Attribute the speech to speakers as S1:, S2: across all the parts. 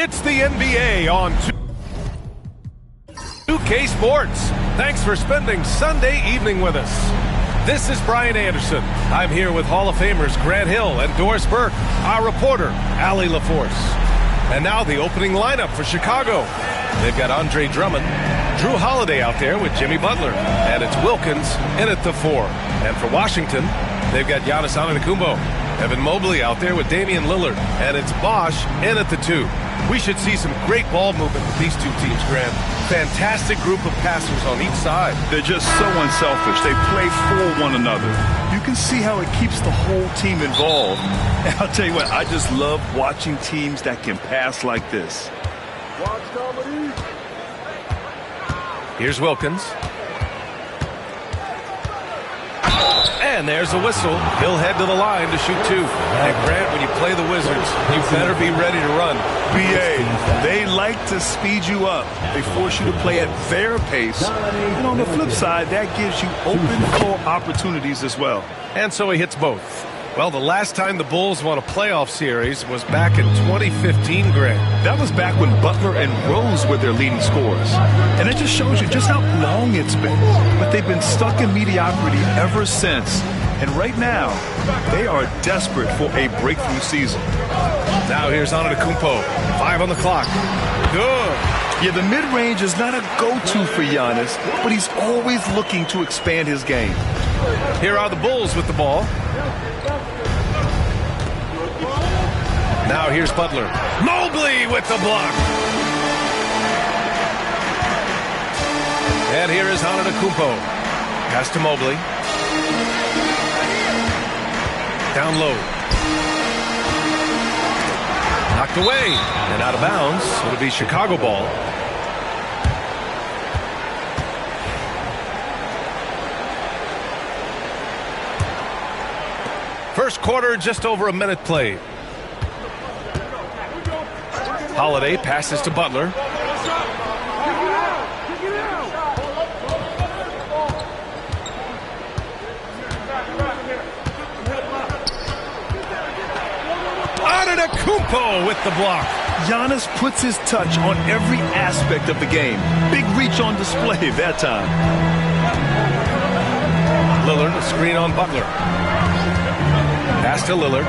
S1: It's the NBA on 2K Sports. Thanks for spending Sunday evening with us. This is Brian Anderson. I'm here with Hall of Famers Grant Hill and Doris Burke, our reporter, Allie LaForce. And now the opening lineup for Chicago. They've got Andre Drummond, Drew Holiday out there with Jimmy Butler, and it's Wilkins in at the 4. And for Washington, they've got Giannis Antetokounmpo, Evan Mobley out there with Damian Lillard, and it's Bosh in at the 2. We should see some great ball movement with these two teams, Grant. Fantastic group of passers on each side.
S2: They're just so unselfish. They play for one another. You can see how it keeps the whole team involved. And I'll tell you what, I just love watching teams that can pass like this.
S3: Watch comedy.
S1: Here's Wilkins. And there's a whistle. He'll head to the line to shoot 2. And Grant, when you play the Wizards, you better be ready to run.
S2: BA, they like to speed you up. They force you to play at their pace. And on the flip side, that gives you open floor opportunities as well.
S1: And so he hits both. Well, the last time the Bulls won a playoff series was back in 2015, Grant.
S2: That was back when Butler and Rose were their leading scorers. And it just shows you just how long it's been. But they've been stuck in mediocrity ever since. And right now, they are desperate for a breakthrough season.
S1: Now here's Antetokounmpo. 5 on the clock. Good.
S2: Yeah, the mid-range is not a go-to for Giannis, but he's always looking to expand his game.
S1: Here are the Bulls with the ball. Now here's Butler. Mobley with the block. And here is Antetokounmpo. Pass to Mobley. Down low. Knocked away and out of bounds. It'll be Chicago ball. First quarter, just over a minute played. Holiday passes to Butler. Antetokounmpo with the block.
S2: Giannis puts his touch on every aspect of the game. Big reach on display that time.
S1: Lillard, a screen on Butler. Pass to Lillard.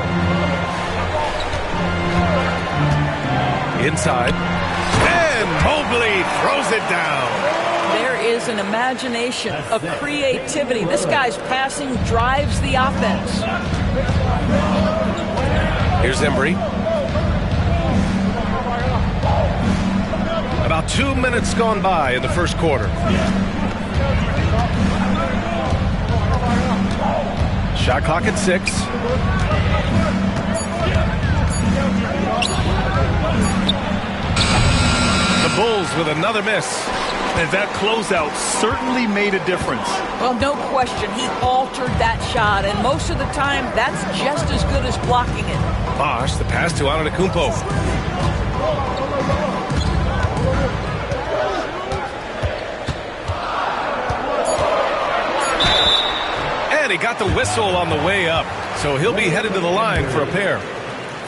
S1: Inside. And Mobley throws it down.
S4: There is an imagination, a creativity. This guy's passing drives the offense.
S1: Here's Embry. About 2 minutes gone by in the first quarter. Shot clock at 6. The Bulls with another miss.
S2: And that closeout certainly made a difference.
S4: Well, no question. He altered that shot, and most of the time, that's just as good as blocking it.
S1: Bosh, the pass to Antetokounmpo. And he got the whistle on the way up, so he'll be headed to the line for a pair.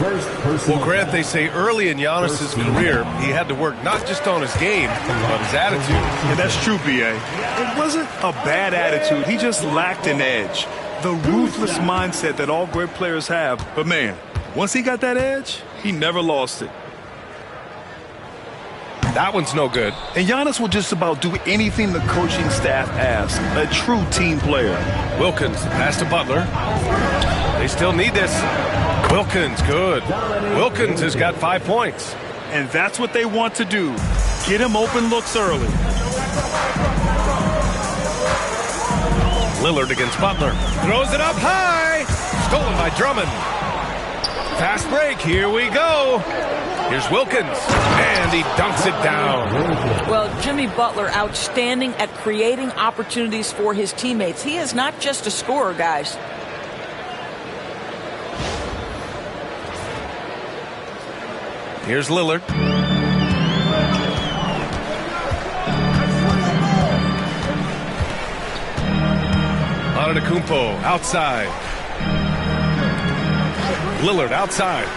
S1: Well, Grant, they say early in Giannis' career, he had to work not just on his game, but his attitude.
S2: Yeah, that's true, B.A. It wasn't a bad attitude. He just lacked an edge. The ruthless mindset that all great players have. But, man, once he got that edge, he never lost it.
S1: That one's no good.
S2: And Giannis will just about do anything the coaching staff asks. A true team player.
S1: Wilkins, pass to Butler. They still need this. Wilkins, good. Wilkins has got 5 points.
S2: And that's what they want to do. Get him open looks early.
S1: Lillard against Butler. Throws it up high. Stolen by Drummond. Fast break. Here we go. Here's Wilkins. And he dunks it down.
S4: Well, Jimmy Butler, outstanding at creating opportunities for his teammates. He is not just a scorer, guys.
S1: Here's Lillard. Antetokounmpo outside. Lillard outside.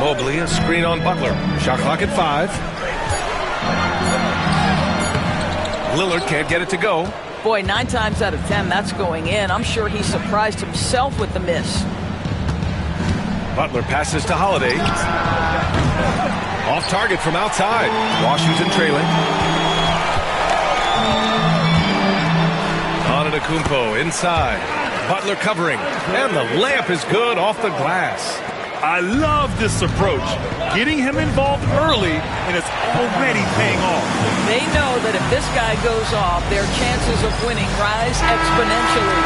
S1: Mobley, a screen on Butler. Shot clock at 5. Lillard can't get it to go.
S4: Boy, 9 times out of 10, that's going in. I'm sure he surprised himself with the miss.
S1: Butler passes to Holiday. Off target from outside. Washington trailing. Antetokounmpo inside. Butler covering. And the layup is good off the glass.
S2: I love this approach. Getting him involved early, and it's already paying off.
S4: They know that if this guy goes off, their chances of winning rise exponentially.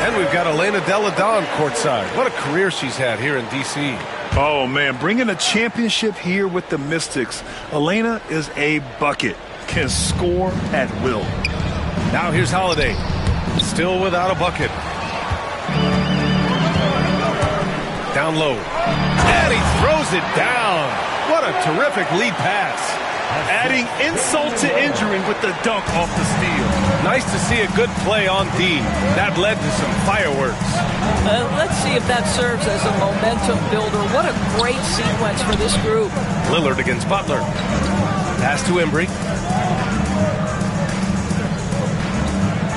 S1: And we've got Elena Delle Donne courtside. What a career she's had here in D.C.
S2: Oh, man, bringing a championship here with the Mystics. Elena is a bucket. Can score at will.
S1: Now here's Holiday. Still without a bucket. Down low. And he throws it down. What a terrific lead pass.
S2: Adding insult to injury with the dunk off the steal.
S1: Nice to see a good play on D. That led to some fireworks.
S4: Let's see if that serves as a momentum builder. What a great sequence for this group.
S1: Lillard against Butler. Pass to Embry.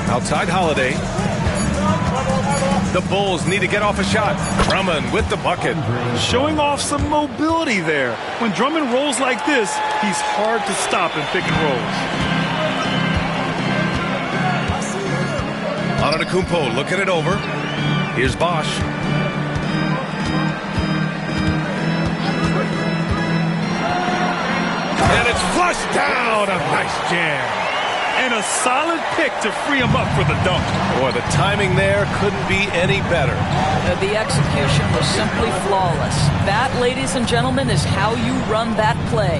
S1: Outside Holiday. The Bulls need to get off a shot. Drummond with the bucket.
S2: Showing off some mobility there. When Drummond rolls like this, he's hard to stop in pick and rolls.
S1: Antetokounmpo looking it over. Here's Bosch. And it's flushed down. A nice jam.
S2: And a solid pick to free him up for the dunk.
S1: Boy, the timing there couldn't be any better.
S4: The execution was simply flawless. That, ladies and gentlemen, is how you run that play.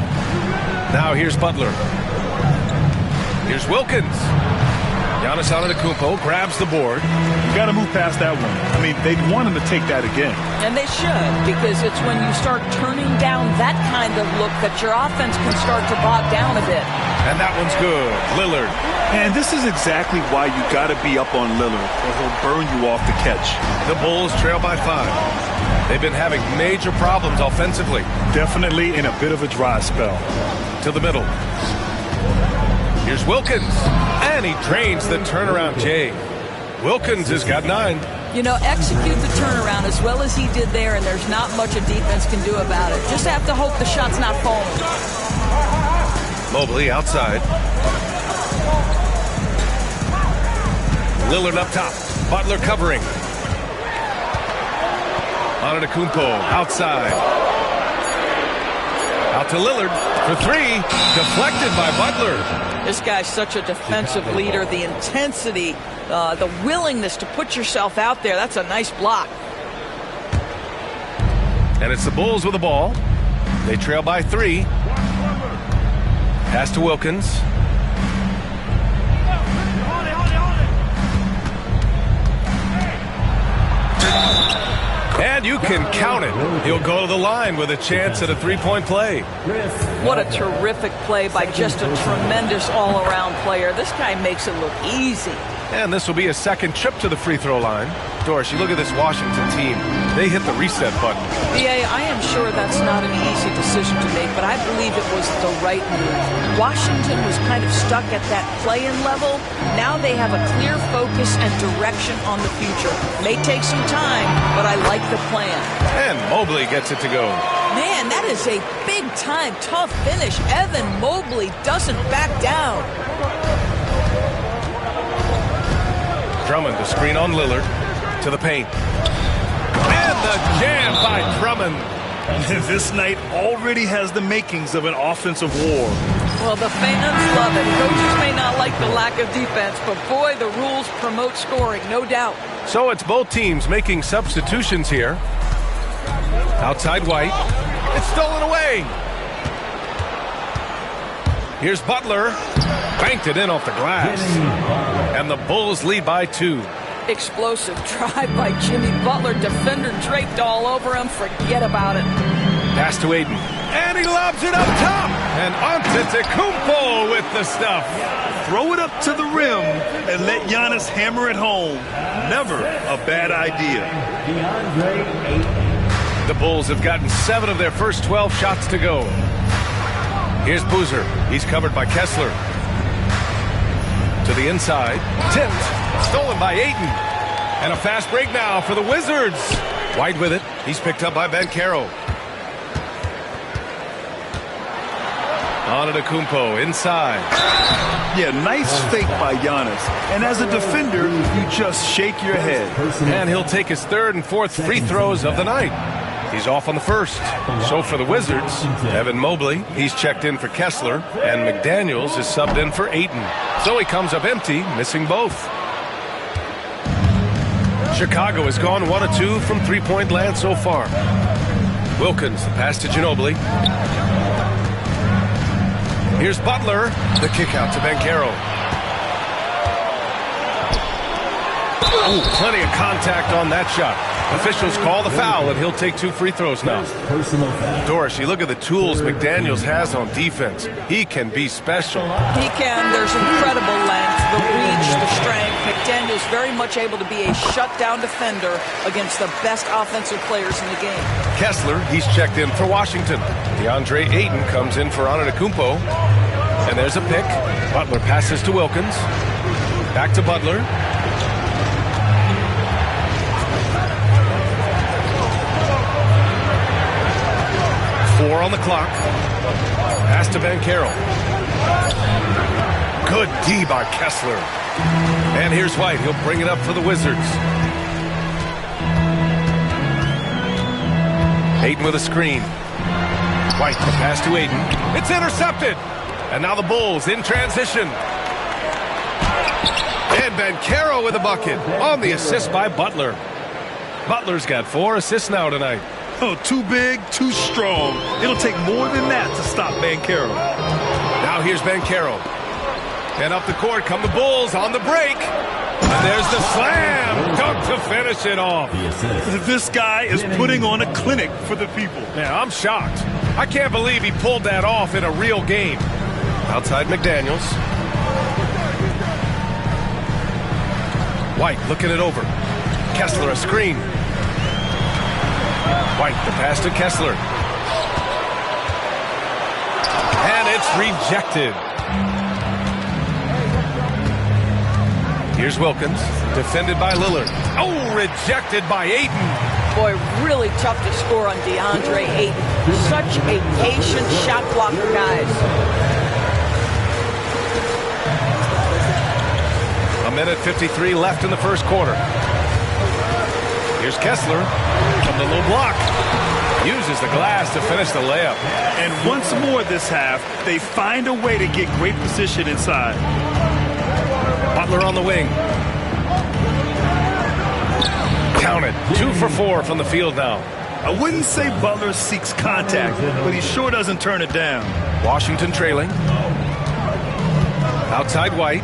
S1: Now here's Butler. Here's Wilkins. Giannis Antetokounmpo grabs the board.
S2: You got to move past that one. I mean, they'd want him to take that again.
S4: And they should, because it's when you start turning down that kind of look that your offense can start to bog down a bit.
S1: And that one's good. Lillard.
S2: And this is exactly why you got to be up on Lillard, or he'll burn you off the catch.
S1: The Bulls trail by 5. They've been having major problems offensively.
S2: Definitely in a bit of a dry spell.
S1: To the middle. Here's Wilkins. And he drains the turnaround J. Wilkins has got 9.
S4: You know, execute the turnaround as well as he did there, and there's not much a defense can do about it. Just have to hope the shot's not falling.
S1: Mobley outside. Lillard up top. Butler covering. Antetokounmpo outside. Out to Lillard for 3. Deflected by Butler.
S4: This guy's such a defensive leader. The intensity, the willingness to put yourself out there. That's a nice block.
S1: And it's the Bulls with the ball. They trail by 3. Pass to Wilkins. And you can count it. He'll go to the line with a chance at a 3-point play.
S4: What a terrific play by just a tremendous all-around player. This guy makes it look easy.
S1: And this will be a second trip to the free throw line. Doris, you look at this Washington team. They hit the reset button.
S4: BA, I am sure that's not an easy decision to make, but I believe it was the right move. Washington was kind of stuck at that play-in level. Now they have a clear focus and direction on the future. May take some time, but I like the plan.
S1: And Mobley gets it to go.
S4: Man, that is a big-time, tough finish. Evan Mobley doesn't back down.
S1: Drummond, the screen on Lillard. To the paint. And the jam by Drummond.
S2: This night already has the makings of an offensive war.
S4: Well, the fans love it. Coaches may not like the lack of defense, but boy, the rules promote scoring, no doubt.
S1: So it's both teams making substitutions here. Outside White. It's stolen away. Here's Butler. Banked it in off the glass. And the Bulls lead by 2.
S4: Explosive drive by Jimmy Butler. Defender draped all over him. Forget about it.
S1: Pass to Aiden. And he lobs it up top. And Antetokounmpo with the stuff.
S2: Throw it up to the rim and let Giannis hammer it home. Never a bad idea.
S1: The Bulls have gotten 7 of their first 12 shots to go. Here's Boozer. He's covered by Kessler. To the inside. Tipped. Stolen by Ayton. And a fast break now for the Wizards. White with it. He's picked up by Banchero. Antetokounmpo inside.
S2: Yeah, nice fake by Giannis. And as a defender, you just shake your head.
S1: And he'll take his 3rd and 4th free throws of the night. He's off on the 1st. So for the Wizards, Evan Mobley, he's checked in for Kessler, and McDaniels is subbed in for Ayton. So he comes up empty, missing both. Chicago has gone 1 of 2 from three-point land so far. Wilkins, the pass to Ginobili. Here's Butler, the kick out to Banchero. Ooh, plenty of contact on that shot. Officials call the foul, and he'll take 2 free throws now. Doris, you look at the tools McDaniels has on defense. He can be special.
S4: He can. There's incredible length, the reach, the strength. McDaniels very much able to be a shutdown defender against the best offensive players in the game.
S1: Kessler, he's checked in for Washington. DeAndre Ayton comes in for Antetokounmpo. And there's a pick. Butler passes to Wilkins. Back to Butler. Four on the clock. Pass to Banchero. Good D by Kessler. And here's White. He'll bring it up for the Wizards. Ayton with a screen. White, the pass to Ayton. It's intercepted. And now the Bulls in transition. And Banchero with a bucket on the assist by Butler. Butler's got 4 assists now tonight.
S2: Oh, too big, too strong. It'll take more than that to stop Banchero.
S1: Now here's Banchero. And up the court come the Bulls on the break. And there's the slam. Dunk to finish it off.
S2: This guy is putting on a clinic for the people.
S1: Yeah, I'm shocked. I can't believe he pulled that off in a real game. Outside McDaniels. White looking it over. Kessler a screen. White, the pass to Kessler. And it's rejected. Here's Wilkins, defended by Lillard. Oh, rejected by Ayton.
S4: Boy, really tough to score on DeAndre Ayton. Such a patient shot blocker, guys.
S1: A minute 53 left in the first quarter. Here's Kessler from the low block. Uses the glass to finish the layup.
S2: And once more this half, they find a way to get great position inside.
S1: Butler on the wing. Counted. 2 for 4 from the field now.
S2: I wouldn't say Butler seeks contact, but he sure doesn't turn it down.
S1: Washington trailing. Outside White.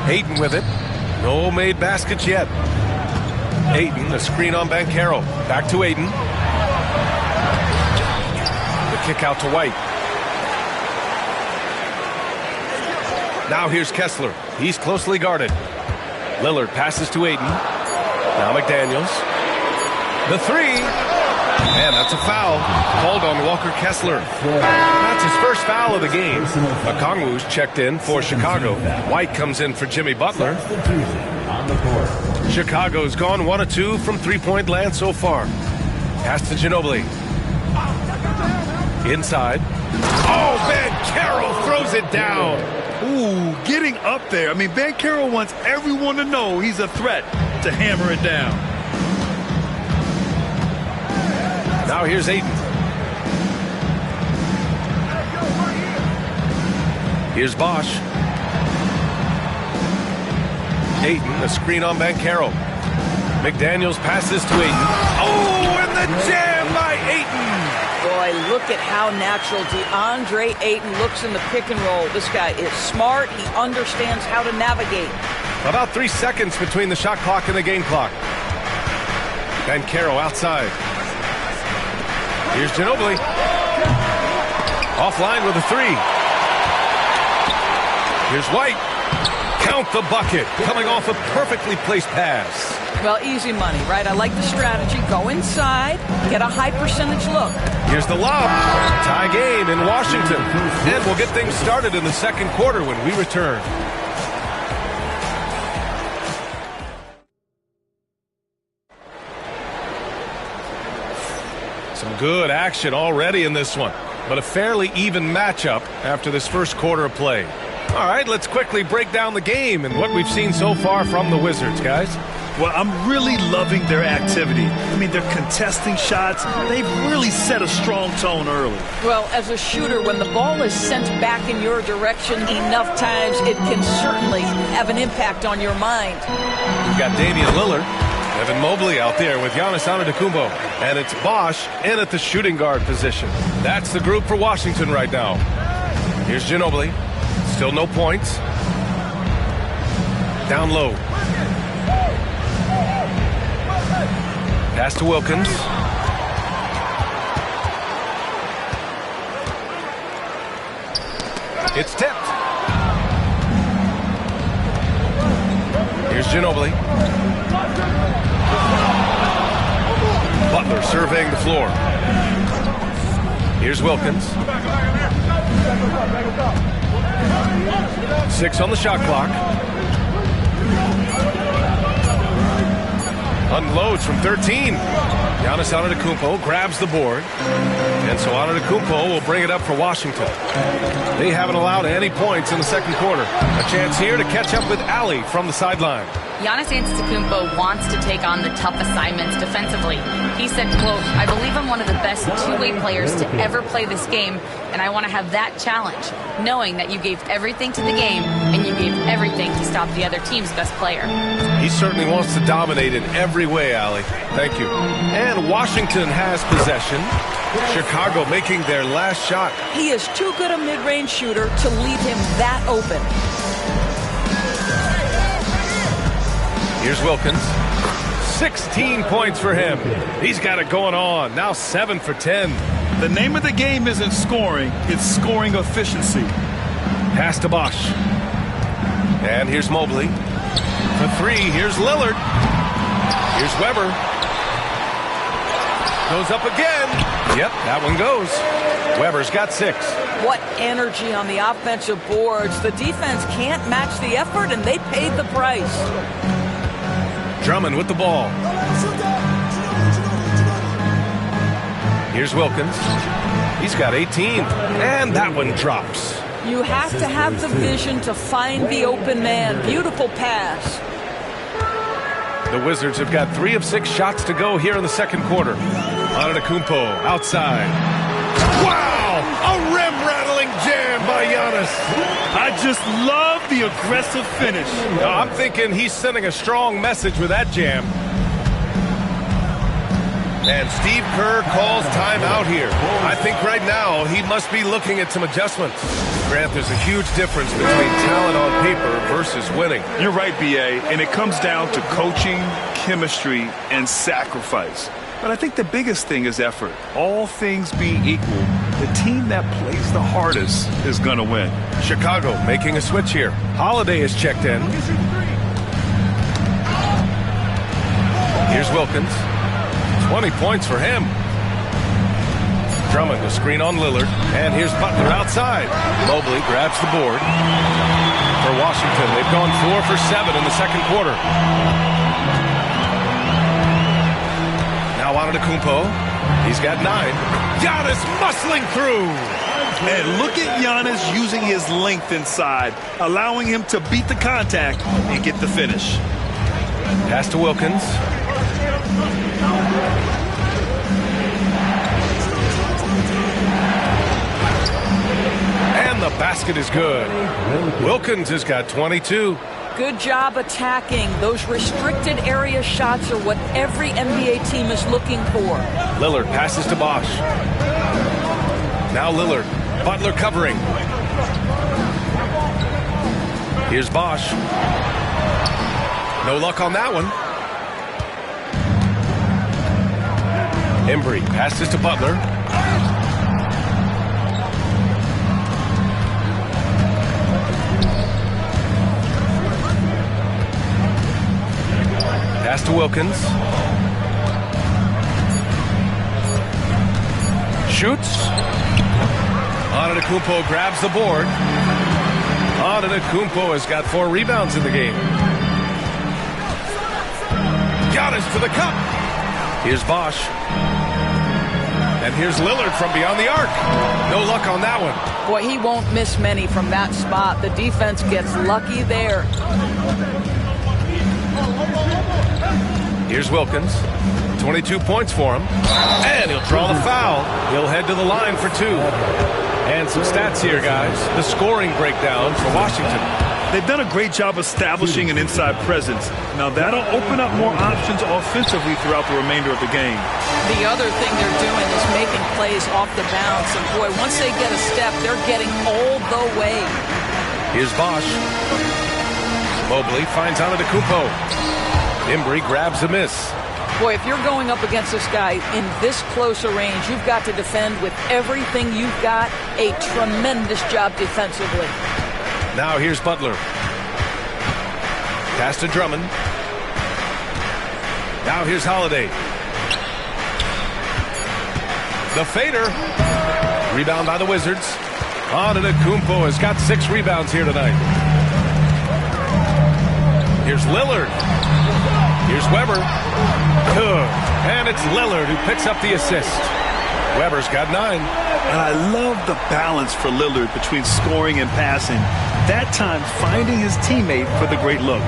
S1: Ayton with it. No made baskets yet. Ayton, the screen on Banchero. Back to Ayton. The kick out to White. Now here's Kessler. He's closely guarded. Lillard passes to Ayton. Now McDaniels. The 3. And that's a foul called on Walker Kessler. That's his first foul of the game. Okongwu's checked in for Chicago. White comes in for Jimmy Butler. Chicago's gone 1 of 2 from three-point land so far. Pass to Ginobili. Inside. Oh, Banchero throws it down.
S2: Ooh, getting up there. I mean, Banchero wants everyone to know he's a threat to hammer it down.
S1: Now here's Ayton. Here's Bosch. Ayton, the screen on Banchero. McDaniels passes to Ayton. Oh, and the jam by Ayton.
S4: Boy, look at how natural DeAndre Ayton looks in the pick and roll. This guy is smart. He understands how to navigate.
S1: About 3 seconds between the shot clock and the game clock. Banchero outside. Here's Ginobili. Offline with a 3. Here's White. Count the bucket, coming off a perfectly placed pass.
S4: Well, easy money, right? I like the strategy. Go inside, get a high percentage look.
S1: Here's the lob. Tie game in Washington. And we'll get things started in the second quarter when we return. Some good action already in this one, but a fairly even matchup after this first quarter of play. All right, let's quickly break down the game and what we've seen so far from the Wizards, guys.
S2: Well, I'm really loving their activity. I mean, they're contesting shots. They've really set a strong tone early.
S4: Well, as a shooter, when the ball is sent back in your direction enough times, it can certainly have an impact on your mind.
S1: We've got Damian Lillard, Evan Mobley out there with Giannis Antetokounmpo, and it's Bosch in at the shooting guard position. That's the group for Washington right now. Here's Ginobili. Still no points. Down low. Pass to Wilkins. It's tipped. Here's Ginobili. Butler surveying the floor. Here's Wilkins. 6 on the shot clock. Unloads from 13. Giannis Antetokounmpo grabs the board. And so Antetokounmpo will bring it up for Washington. They haven't allowed any points in the second quarter. A chance here to catch up with Ali from the sideline.
S5: Giannis Antetokounmpo wants to take on the tough assignments defensively. He said, quote, "I believe I'm one of the best two-way players to ever play this game, and I want to have that challenge, knowing that you gave everything to the game and you gave everything to stop the other team's best player."
S1: He certainly wants to dominate in every way, Ali. Thank you. And Washington has possession. Chicago making their last shot.
S4: He is too good a mid-range shooter to leave him that open.
S1: Here's Wilkins. 16 points for him. He's got it going on. Now 7 for 10.
S2: The name of the game isn't scoring, it's scoring efficiency.
S1: Pass to Bosch. And here's Mobley. For 3, here's Lillard. Here's Weber. Goes up again. Yep, that one goes. Weber's got 6.
S4: What energy on the offensive boards. The defense can't match the effort, and they paid the price.
S1: Drummond with the ball. Here's Wilkins. He's got 18. And that one drops.
S4: You have to have the vision to find the open man. Beautiful pass.
S1: The Wizards have got 3 of 6 shots to go here in the second quarter. Antetokounmpo outside. Wow! A rim-rattling jam by Giannis.
S2: I just love the aggressive finish.
S1: I'm thinking he's sending a strong message with that jam. And Steve Kerr calls timeout here. I think right now he must be looking at some adjustments. Grant, there's a huge difference between talent on paper versus winning.
S2: You're right, B.A., and it comes down to coaching, chemistry, and sacrifice. But I think the biggest thing is effort. All things being equal, the team that plays the hardest is going to win.
S1: Chicago making a switch here. Holiday is checked in. Here's Wilkins. 20 points for him. Drummond, the screen on Lillard. And here's Butler outside. Mobley grabs the board. For Washington, they've gone 4 for 7 in the second quarter. Now Antetokounmpo. He's got 9. Giannis muscling through.
S2: And look at Giannis using his length inside, allowing him to beat the contact and get the finish.
S1: Pass to Wilkins. And the basket is good. Wilkins has got 22.
S4: Good job attacking. Those restricted area shots are what every NBA team is looking for.
S1: Lillard passes to Bosch. Now Lillard. Butler covering. Here's Bosch. No luck on that one. Embry passes to Butler. Pass to Wilkins. Shoots. Antetokounmpo grabs the board. Antetokounmpo has got 4 rebounds in the game. Giannis to the cup. Here's Bosch. And here's Lillard from beyond the arc. No luck on that one.
S4: Boy, he won't miss many from that spot. The defense gets lucky there.
S1: Here's Wilkins. 22 points for him. And he'll draw the foul. He'll head to the line for 2. And some stats here, guys. The scoring breakdown for Washington.
S2: They've done a great job establishing an inside presence. Now that'll open up more options offensively throughout the remainder of the game.
S4: The other thing they're doing is making plays off the bounce. And boy, once they get a step, they're getting all the way.
S1: Here's Bosch. Mobley finds Antetokounmpo. Embry grabs a miss.
S4: Boy, if you're going up against this guy in this close a range, you've got to defend with everything you've got. A tremendous job defensively.
S1: Now here's Butler. Pass to Drummond. Now here's Holiday. The fader. Rebound by the Wizards. Antetokounmpo has got 6 rebounds here tonight. Here's Lillard. Here's Weber. And it's Lillard who picks up the assist. Weber's got 9.
S2: And I love the balance for Lillard between scoring and passing. That time finding his teammate for the great look.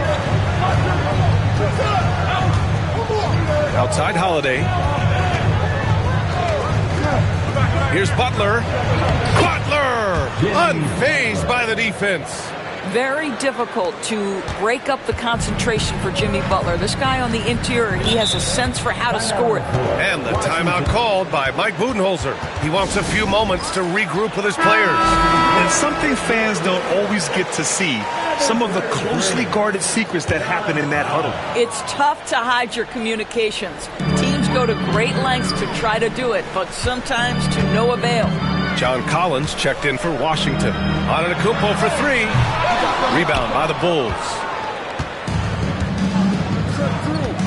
S1: Outside Holiday. Here's Butler. Butler! Unfazed by the defense.
S4: Very difficult to break up the concentration for Jimmy Butler. This guy on the interior, he has a sense for how to score it.
S1: And the timeout called by Mike Budenholzer. He wants a few moments to regroup with his players.
S2: And something fans don't always get to see. Some of the closely guarded secrets that happen in that huddle.
S4: It's tough to hide your communications. Teams go to great lengths to try to do it, but sometimes to no avail.
S1: John Collins checked in for Washington. Antetokounmpo for 3. Rebound by the Bulls.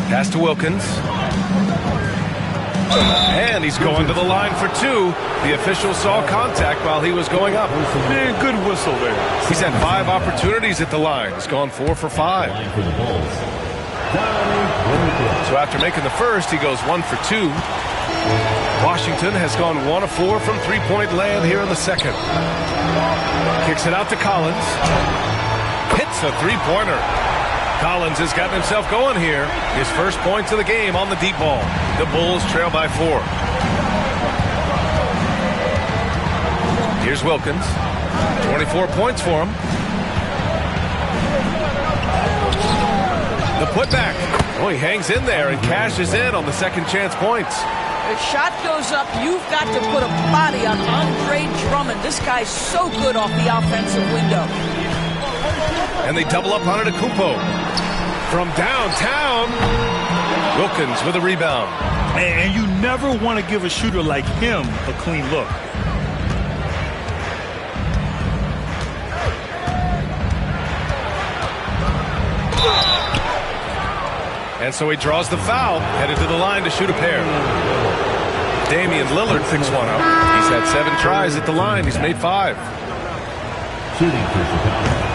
S1: Pass to Wilkins. And he's going to the line for 2. The official saw contact while he was going up.
S2: Man, good whistle there.
S1: He's had 5 opportunities at the line. He's gone 4 for 5. So after making the first, he goes 1 for 2. Washington has gone 1 of 4 from 3-point land here in the second. Kicks it out to Collins. Hits a 3-pointer. Collins has gotten himself going here. His first points of the game on the deep ball. The Bulls trail by 4. Here's Wilkins. 24 points for him. The putback. Oh, he hangs in there and cashes in on the second chance points.
S4: The shot goes up. You've got to put a body on Andre Drummond. This guy's so good off the offensive window.
S1: And they double up on Antetokounmpo. From downtown, Wilkins with a rebound.
S2: And you never want to give a shooter like him a clean look.
S1: And so he draws the foul, headed to the line to shoot a pair. Damian Lillard picks one up. He's had 7 tries at the line. He's made 5.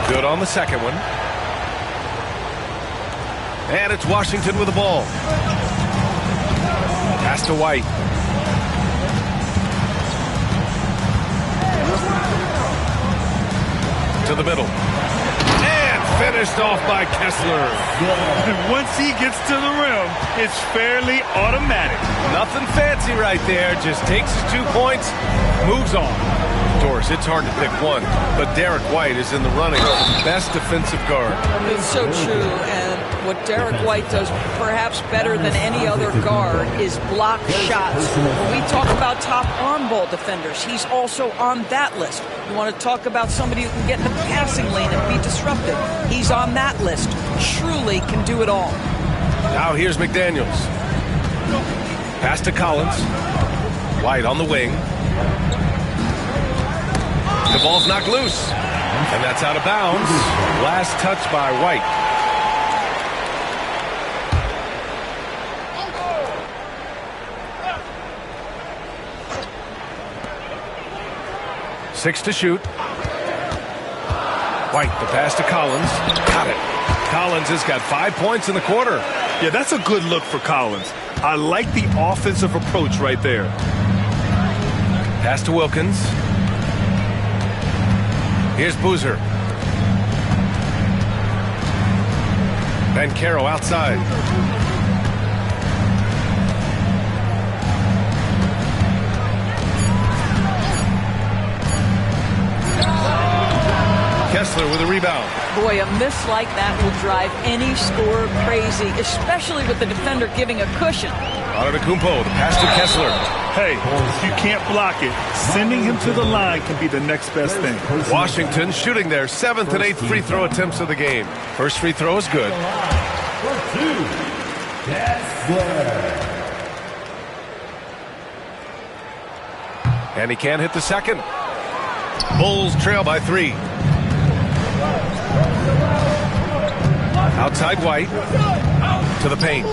S1: Good on the second one. And it's Washington with the ball. Pass to White. To the middle. Finished off by Kessler.
S2: Once he gets to the rim, it's fairly automatic.
S1: Nothing fancy right there. Just takes his 2 points, moves on. Doris, it's hard to pick one, but Derek White is in the running. Best defensive guard.
S4: It's so true, and what Derek White does perhaps better than any other guard is block shots. When we talk about top on ball defenders, he's also on that list. You want to talk about somebody who can get in the passing lane and be disruptive. He's on that list. Truly can do it all.
S1: Now here's McDaniels. Pass to Collins. White on the wing. The ball's knocked loose. And that's out of bounds. Last touch by White. 6 to shoot. White, the pass to Collins. Got it. Collins has got 5 points in the quarter.
S2: Yeah, that's a good look for Collins. I like the offensive approach right there.
S1: Pass to Wilkins. Here's Boozer. Bancaro outside. Kessler with a rebound.
S4: Boy, a miss like that will drive any scorer crazy, especially with the defender giving a cushion.
S1: Antetokounmpo, the pass to Kessler.
S2: Hey, if you can't block it, sending him to the line can be the next best thing.
S1: Washington shooting their 7th and 8th free throw attempts of the game. First free throw is good. And he can't hit the second. Bulls trail by 3. Outside White to the paint.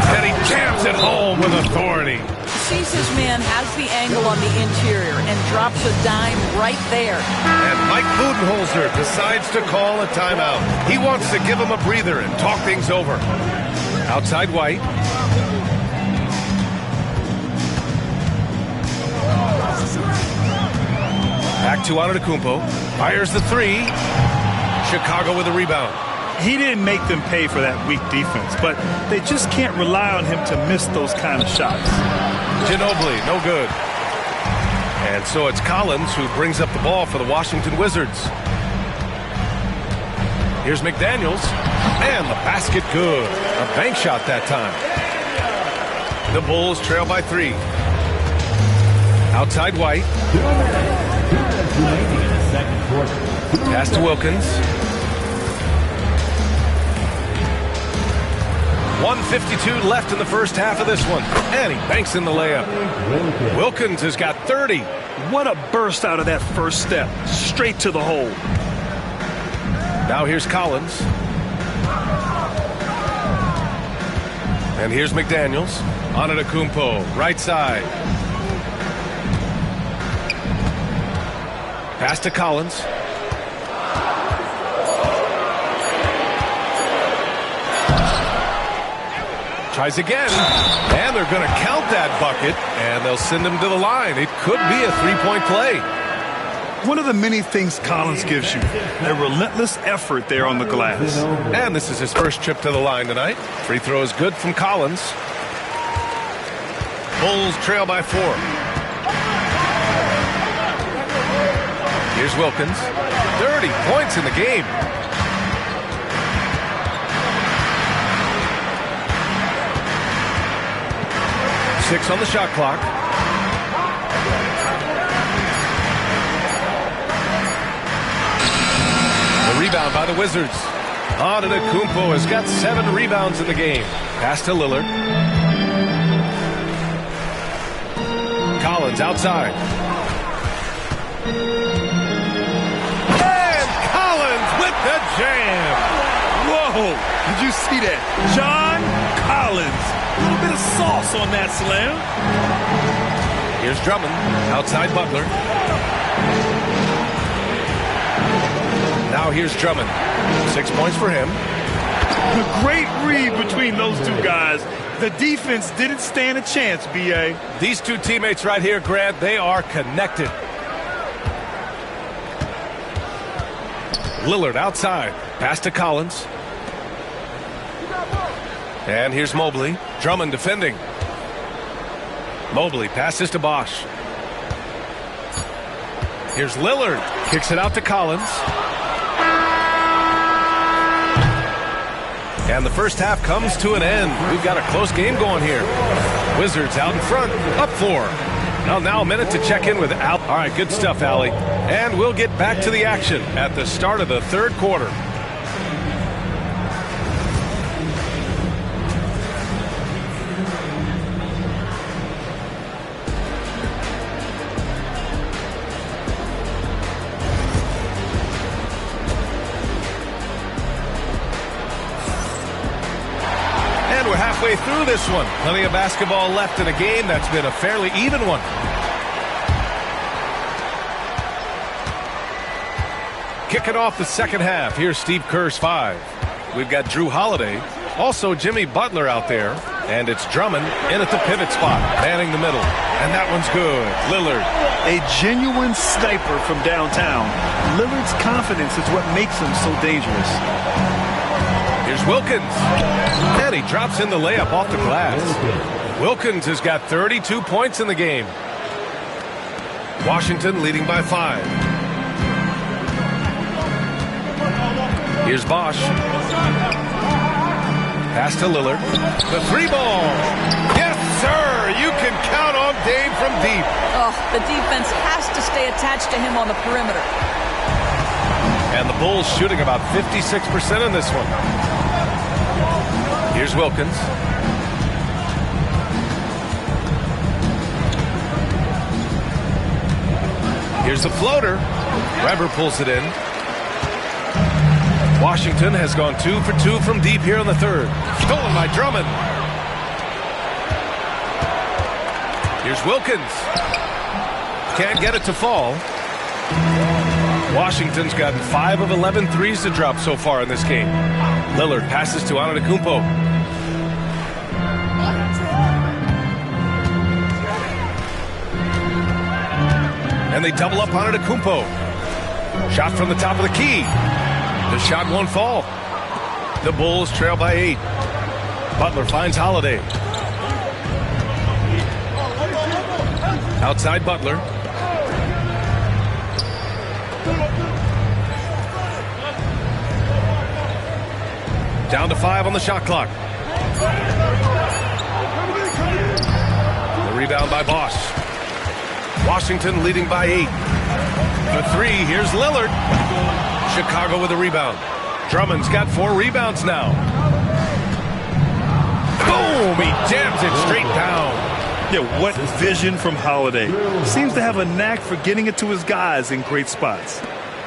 S1: And he jams it home with authority.
S4: Sees his man, has the angle on the interior, and drops a dime right there.
S1: And Mike Budenholzer decides to call a timeout. He wants to give him a breather and talk things over. Outside White. Back to Antetokounmpo. Fires the 3. Chicago with a rebound.
S2: He didn't make them pay for that weak defense, but they just can't rely on him to miss those kind of shots.
S1: Ginobili, no good. And so it's Collins who brings up the ball for the Washington Wizards. Here's McDaniels. And the basket good. A bank shot that time. The Bulls trail by 3. Outside White. Pass to Wilkins. 1:52 left in the first half of this one. And he banks in the layup. Wilkins has got 30.
S2: What a burst out of that first step. Straight to the hole.
S1: Now here's Collins. And here's McDaniels. Antetokounmpo, right side. Pass to Collins. Tries again, and they're going to count that bucket, and they'll send him to the line. It could be a three-point play.
S2: One of the many things Collins gives you, a relentless effort there on the glass.
S1: And this is his first trip to the line tonight. Free throw is good from Collins. Bulls trail by 4. Here's Wilkins. 30 points in the game. Six on the shot clock. The rebound by the Wizards. Antetokounmpo has got 7 rebounds in the game. Pass to Lillard. Collins outside. And Collins with the jam.
S2: Whoa! Did you see that? John Collins. A little bit of sauce on that slam.
S1: Here's Drummond. Outside Butler. Now here's Drummond. 6 points for him.
S2: A great read between those two guys. The defense didn't stand a chance, B.A.
S1: These two teammates right here, Grant, they are connected. Lillard outside. Pass to Collins. And here's Mobley. Drummond defending. Mobley passes to Bosch. Here's Lillard. Kicks it out to Collins. And the first half comes to an end. We've got a close game going here. Wizards out in front. Up 4. Now a minute to check in with Al. All right, good stuff, Allie. And we'll get back to the action at the start of the third quarter. Halfway through this one. Plenty of basketball left in a game that's been a fairly even one. Kicking off the second half. Here's Steve Kerr's 5. We've got Drew Holiday. Also Jimmy Butler out there. And it's Drummond in at the pivot spot, manning the middle. And that one's good. Lillard.
S2: A genuine sniper from downtown. Lillard's confidence is what makes him so dangerous.
S1: Here's Wilkins. And he drops in the layup off the glass. Wilkins has got 32 points in the game. Washington leading by 5. Here's Bosch. Pass to Lillard. The 3-ball. Yes, sir. You can count on Dave from deep.
S4: Oh, the defense has to stay attached to him on the perimeter.
S1: And the Bulls shooting about 56% in this one. Here's Wilkins. Here's the floater. Weber pulls it in. Washington has gone 2 for 2 from deep here in the third. Stolen by Drummond. Here's Wilkins. Can't get it to fall. Washington's gotten 5 of 11 threes to drop so far in this game. Lillard passes to Antetokounmpo. And they double up on Antetokounmpo. Shot from the top of the key. The shot won't fall. The Bulls trail by 8. Butler finds Holiday. Outside Butler. Down to 5 on the shot clock. The rebound by Bosch. Washington leading by 8. For 3, here's Lillard. Chicago with a rebound. Drummond's got 4 rebounds now. Boom! He jams it straight down.
S2: Yeah, what vision from Holiday. Seems to have a knack for getting it to his guys in great spots.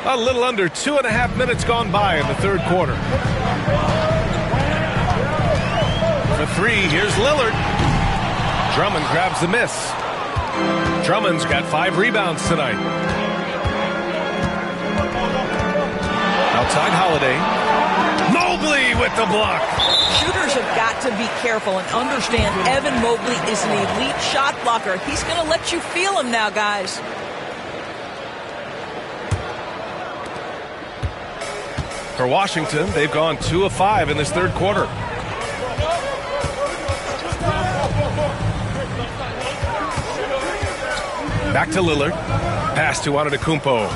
S1: A little under 2.5 minutes gone by in the third quarter. For 3, here's Lillard. Drummond grabs the miss. Drummond's got 5 rebounds tonight. Outside Holiday. Mobley with the block.
S4: Shooters have got to be careful and understand Evan Mobley is an elite shot blocker. He's going to let you feel him now, guys.
S1: For Washington, they've gone 2 of 5 in this third quarter. Back to Lillard. Pass to Antetokounmpo.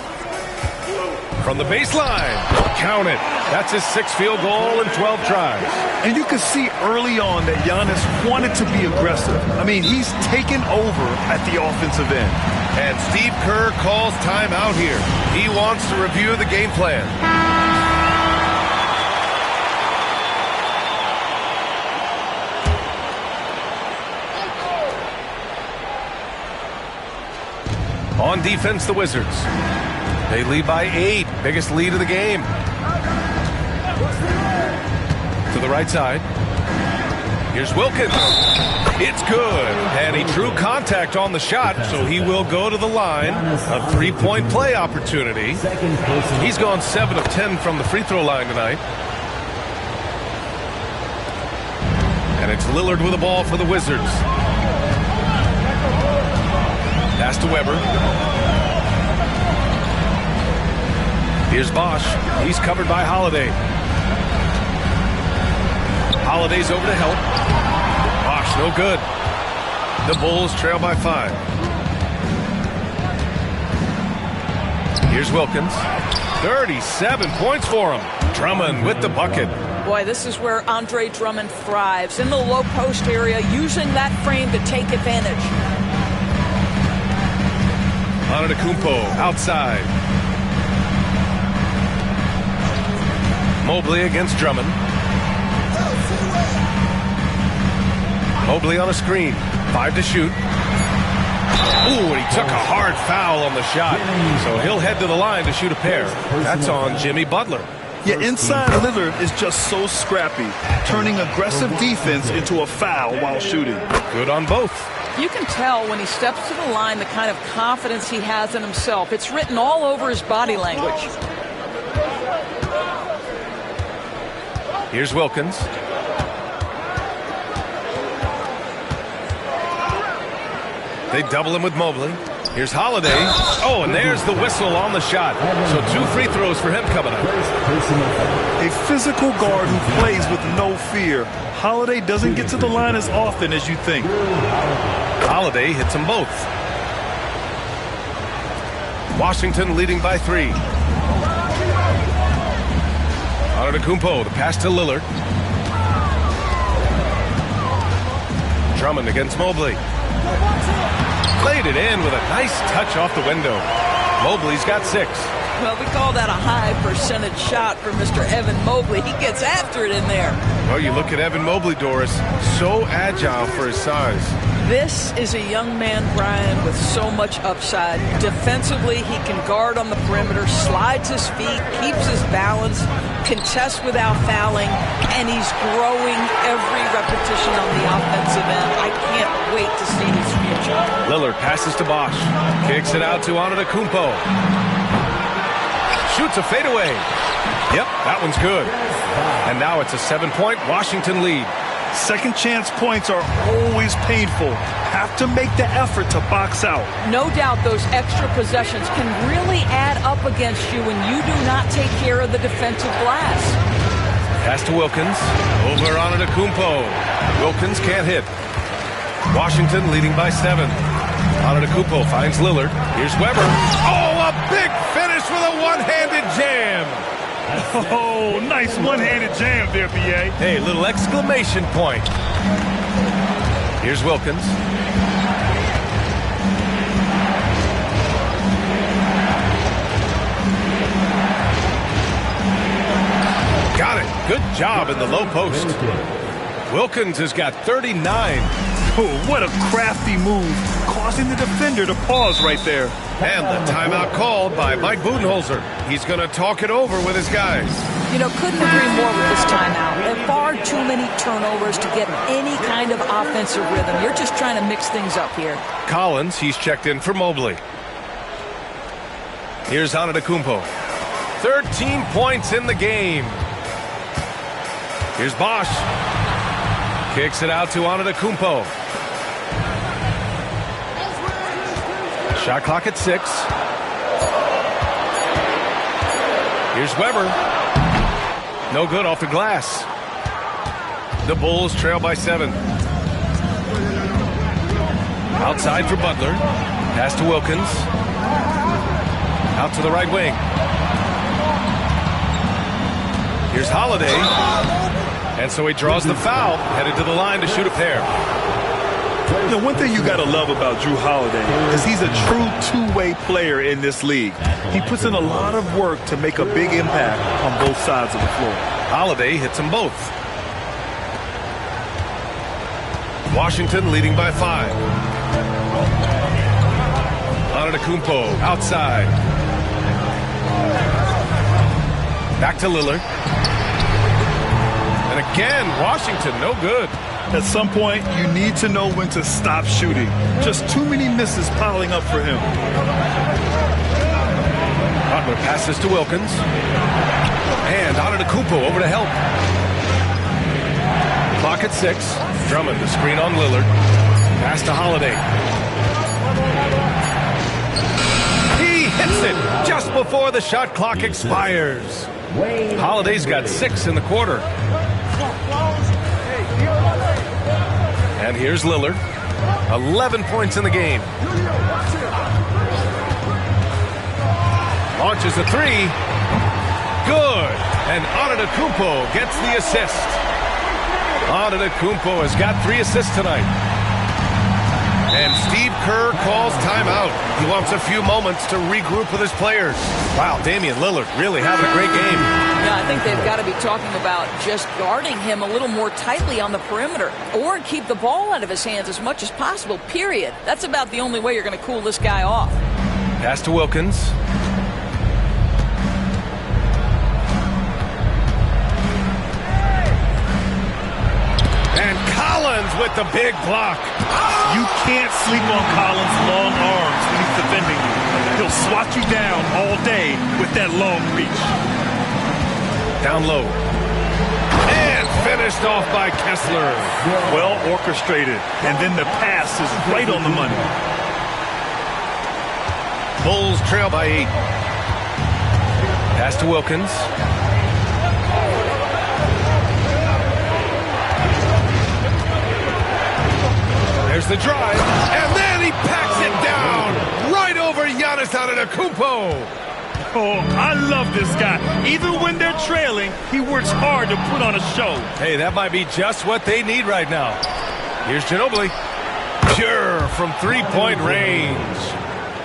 S1: From the baseline. Count it. That's his 6th field goal in 12 tries.
S2: And you can see early on that Giannis wanted to be aggressive. I mean, he's taken over at the offensive end.
S1: And Steve Kerr calls timeout here. He wants to review the game plan. On defense, the Wizards. They lead by 8. Biggest lead of the game. To the right side. Here's Wilkins. It's good. And he drew contact on the shot, so he will go to the line. A 3-point play opportunity. He's gone 7 of 10 from the free throw line tonight. And it's Lillard with the ball for the Wizards. Pass to Weber. Here's Bosch. He's covered by Holiday. Holiday's over to help. Bosch, no good. The Bulls trail by 5. Here's Wilkins. 37 points for him. Drummond with the bucket.
S4: Boy, this is where Andre Drummond thrives. In the low post area, using that frame to take advantage.
S1: Antetokounmpo outside. Mobley against Drummond. Mobley on a screen. 5 to shoot. Ooh, and he took a hard foul on the shot. So he'll head to the line to shoot a pair. That's on Jimmy Butler.
S2: Yeah, inside Lillard is just so scrappy, turning aggressive defense into a foul while shooting.
S1: Good on both.
S4: You can tell when he steps to the line the kind of confidence he has in himself. It's written all over his body language.
S1: Here's Wilkins. They double him with Mobley. Here's Holiday. Oh, and there's the whistle on the shot. So 2 free throws for him coming up.
S2: A physical guard who plays with no fear. Holiday doesn't get to the line as often as you think.
S1: Holiday hits them both. Washington leading by 3. Antetokounmpo, the pass to Lillard. Drummond against Mobley. Played it in with a nice touch off the window. Mobley's got 6.
S4: Well, we call that a high percentage shot for Mr. Evan Mobley. He gets after it in there.
S1: Well, you look at Evan Mobley, Doris, so agile for his size.
S4: This is a young man, Brian, with so much upside. Defensively, he can guard on the perimeter, slides his feet, keeps his balance, contests without fouling, and he's growing every repetition on the offensive end. I can't wait to see his future.
S1: Lillard passes to Bosch. Kicks it out to Antetokounmpo. Shoots a fadeaway. Yep, that one's good. And now it's a 7-point Washington lead.
S2: Second chance points are always painful. Have to make the effort to box out.
S4: No doubt those extra possessions can really add up against you when you do not take care of the defensive glass.
S1: Pass to Wilkins. Over Antetokounmpo. Wilkins can't hit. Washington leading by 7. Antetokounmpo finds Lillard. Here's Weber. Oh, a big finish with a one-handed jam.
S2: Oh, nice one-handed jam there, B.A.
S1: Hey, little exclamation point. Here's Wilkins. Got it. Good job in the low post. Wilkins has got 39.
S2: Oh, what a crafty move, causing the defender to pause right there.
S1: And the timeout called by Mike Budenholzer. He's going to talk it over with his guys.
S4: You know, couldn't agree more with this timeout. There are far too many turnovers to get any kind of offensive rhythm. You're just trying to mix things up here.
S1: Collins, he's checked in for Mobley. Here's Antetokounmpo. 13 points in the game. Here's Bosch. Kicks it out to Antetokounmpo. Shot clock at 6. Here's Weber. No good off the glass. The Bulls trail by 7. Outside for Butler. Pass to Wilkins. Out to the right wing. Here's Holiday. And so he draws the foul, headed to the line to shoot a pair.
S2: You know, one thing you got to love about Drew Holiday is he's a true two-way player in this league. He puts in a lot of work to make a big impact on both sides of the floor.
S1: Holiday hits them both. Washington leading by 5. Antetokounmpo outside. Back to Lillard. And again, Washington no good.
S2: At some point, you need to know when to stop shooting. Just too many misses piling up for him.
S1: Butler passes to Wilkins. And Antetokounmpo over to help. Clock at 6. Drummond the screen on Lillard. Pass to Holiday. He hits it just before the shot clock expires. Holiday's got 6 in the quarter. And here's Lillard. 11 points in the game. Launches a 3. Good. And Antetokounmpo gets the assist. Antetokounmpo has got 3 assists tonight. And Steve Kerr calls timeout. He wants a few moments to regroup with his players. Wow, Damian Lillard really having a great game.
S4: Yeah, I think they've got to be talking about just guarding him a little more tightly on the perimeter or keep the ball out of his hands as much as possible, period. That's about the only way you're going to cool this guy off.
S1: Pass to Wilkins. And Collins with the big block.
S2: You can't sleep on Collins' long arms when he's defending you. He'll swat you down all day with that long reach.
S1: Down low. And finished off by Kessler.
S2: Well orchestrated, and then the pass is right on the money.
S1: Bulls trail by 8. Pass to Wilkins. There's the drive, and then he packs it down right over Giannis Antetokounmpo.
S2: Oh, I love this guy. Even when they're trailing, he works hard to put on a show.
S1: Hey, that might be just what they need right now. Here's Ginobili. Pure from three-point range.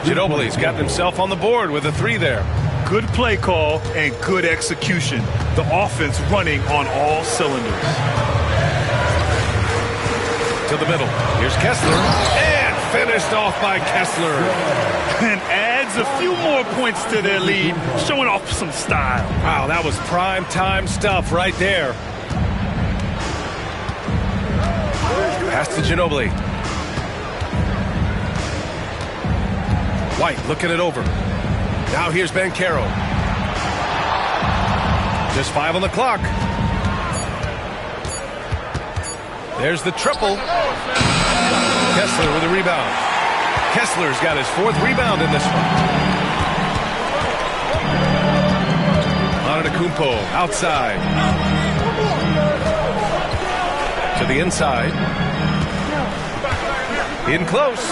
S1: Ginobili's got himself on the board with a 3 there.
S2: Good play call and good execution. The offense running on all cylinders.
S1: To the middle. Here's Kessler. And finished off by Kessler.
S2: And adds a few more points to their lead, showing off some style.
S1: Wow, that was prime time stuff right there. Pass to Ginobili. White looking it over. Now here's Banchero. Just 5 on the clock. There's the triple. Kessler with a rebound. Kessler's got his 4th rebound in this one. Antetokounmpo outside. To the inside. In close.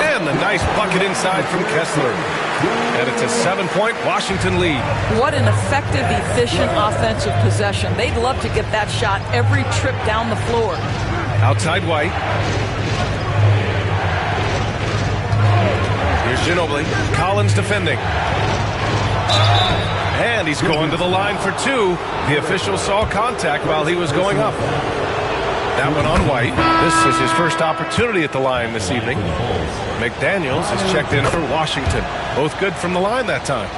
S1: And the nice bucket inside from Kessler. And it's a 7-point Washington lead.
S4: What an effective, efficient offensive possession. They'd love to get that shot every trip down the floor.
S1: Outside White. Here's Ginobili. Collins defending. And he's going to the line for 2. The official saw contact while he was going up. That one on White. This is his first opportunity at the line this evening. McDaniels has checked in for Washington. Both good from the line that time.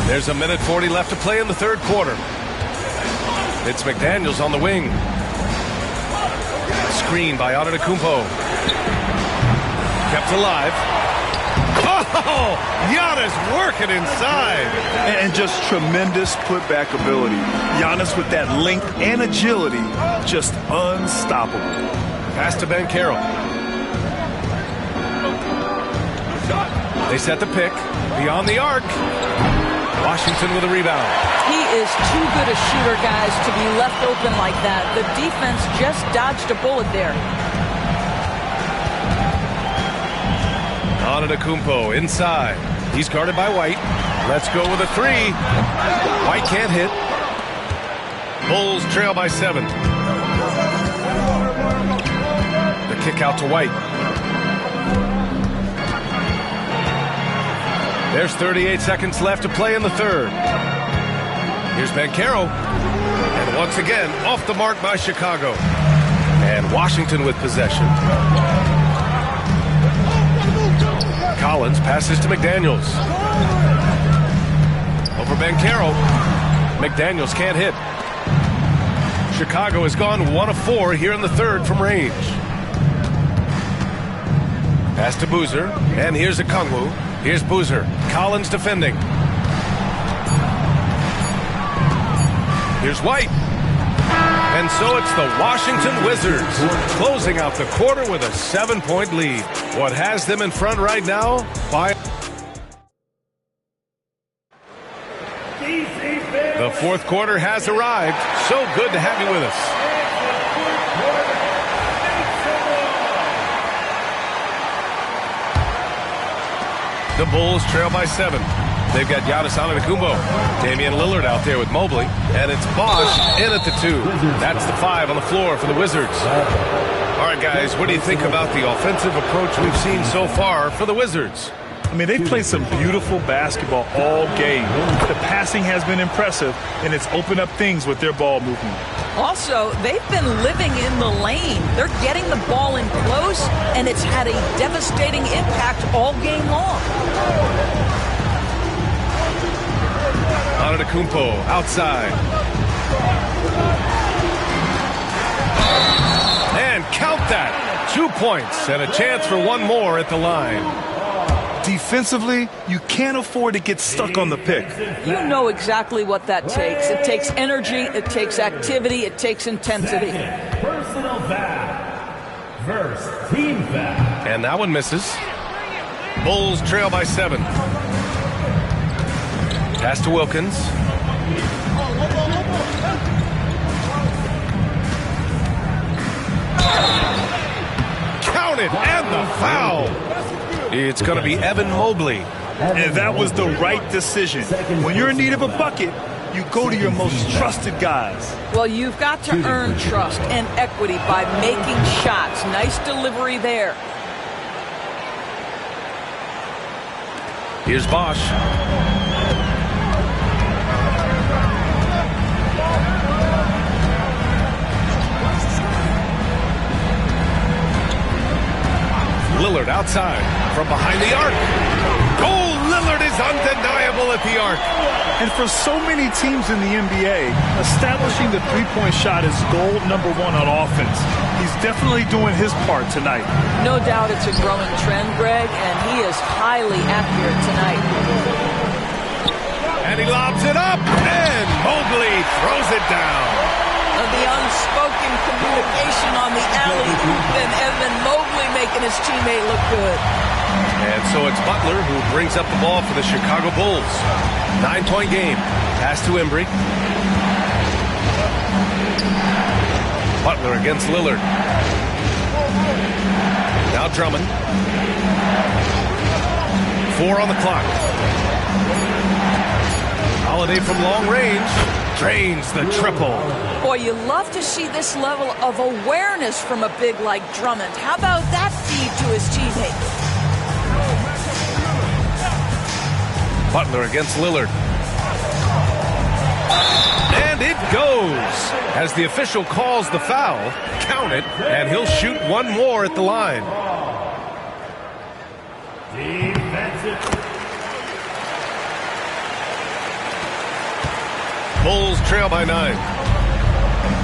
S1: There's a minute 40 left to play in the 3rd quarter. It's McDaniels on the wing. Screen by Antetokounmpo. Kept alive. Oh, Giannis working inside.
S2: And just tremendous putback ability. Giannis with that length and agility, just unstoppable.
S1: Pass to Banchero. They set the pick. Beyond the arc. Washington with a rebound.
S4: He is too good a shooter, guys, to be left open like that. The defense just dodged a bullet there.
S1: Antetokounmpo inside. He's guarded by White. Let's go with a 3. White can't hit. Bulls trail by 7. The kick out to White. There's 38 seconds left to play in the 3rd. Here's Banchero. And once again, off the mark by Chicago. And Washington with possession. Collins passes to McDaniels. Over Banchero. McDaniels can't hit. Chicago has gone 1 of 4 here in the 3rd from range. Pass to Boozer. And here's Okongwu. Here's Boozer. Collins defending. Here's White. And so it's the Washington Wizards closing out the quarter with a 7-point lead. What has them in front right now? The 4th quarter has arrived. So good to have you with us. The Bulls trail by 7. They've got Giannis Antetokounmpo, Damian Lillard out there with Mobley, and it's Bosh in at the 2. That's the 5 on the floor for the Wizards. All right, guys, what do you think about the offensive approach we've seen so far for the Wizards?
S2: I mean, they've played some beautiful basketball all game. The passing has been impressive, and it's opened up things with their ball movement.
S4: Also, they've been living in the lane. They're getting the ball in close, and it's had a devastating impact all game long.
S1: Antetokounmpo outside. And count that. 2 points and a chance for one more at the line.
S2: Defensively, you can't afford to get stuck on the pick.
S4: You know exactly what that takes. It takes energy, it takes activity, it takes intensity.
S6: Personal foul. First team foul.
S1: And that one misses. Bulls trail by 7. Pass to Wilkins. Counted, and the foul. It's going to be Evan Mobley.
S2: And that was the right decision. When you're in need of a bucket, you go to your most trusted guys.
S4: Well, you've got to earn trust and equity by making shots. Nice delivery there.
S1: Here's Bosch. Lillard outside from behind the arc. Oh, Lillard is undeniable at the arc.
S2: And for so many teams in the NBA, establishing the three-point shot is goal number 1 on offense. He's definitely doing his part tonight.
S4: No doubt it's a growing trend, Greg, and he is highly accurate tonight.
S1: And he lobs it up, and Mobley throws it down.
S4: The unspoken communication on the alley-oop, and Evan Mobley making his teammate look good.
S1: And so it's Butler who brings up the ball for the Chicago Bulls. 9-point game. Pass to Embry. Butler against Lillard. Now Drummond. 4 on the clock. Holiday from long range. Drains the triple.
S4: Boy, you love to see this level of awareness from a big like Drummond. How about that feed to his teammate?
S1: Butler against Lillard. And it goes. As the official calls the foul, count it, and he'll shoot one more at the line.
S6: Defensive.
S1: Bulls trail by 9.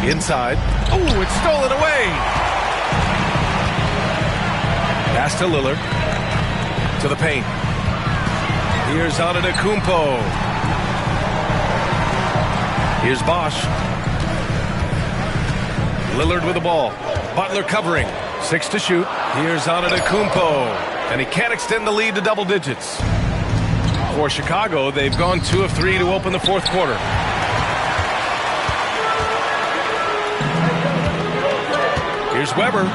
S1: Inside. Oh, it's stolen away. Pass to Lillard. To the paint. Here's Antetokounmpo. Here's Bosch. Lillard with the ball. Butler covering. 6 to shoot. Here's Antetokounmpo. And he can't extend the lead to double digits. For Chicago, they've gone 2 of 3 to open the fourth quarter. Here's Weber.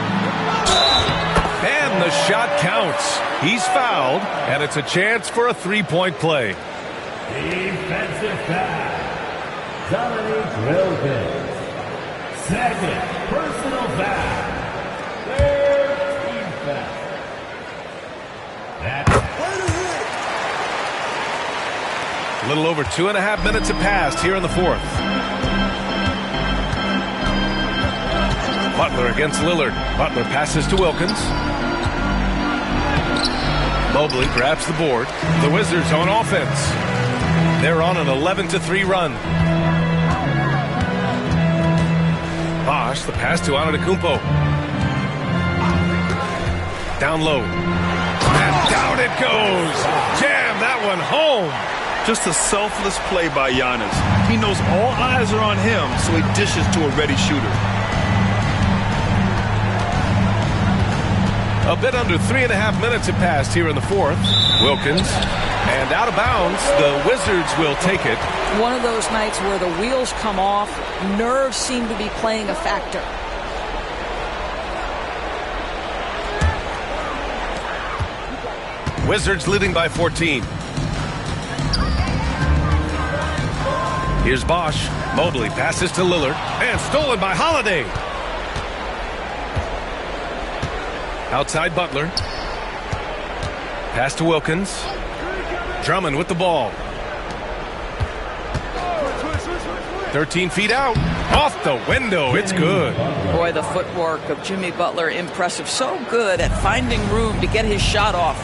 S1: And the shot counts. He's fouled, and it's a chance for a three-point play.
S6: Defensive foul. Dominique Wilkins. Second personal foul. Third team foul.
S1: A little over 2.5 minutes have passed here in the fourth. Butler against Lillard. Butler passes to Wilkins. Mobley grabs the board. The Wizards on offense. They're on an 11-3 run. Bosch, the pass to Antetokounmpo. Down low. And down it goes. Jam that one home.
S2: Just a selfless play by Giannis. He knows all eyes are on him, so he dishes to a ready shooter.
S1: A bit under 3.5 minutes have passed here in the fourth. Wilkins. And out of bounds, the Wizards will take it.
S4: One of those nights where the wheels come off, nerves seem to be playing a factor.
S1: Wizards leading by 14. Here's Bosch. Mobley passes to Lillard. And stolen by Holiday. Outside Butler. Pass to Wilkins. Drummond with the ball. 13 feet out. Off the window. It's good.
S4: Boy, the footwork of Jimmy Butler, impressive. So good at finding room to get his shot off.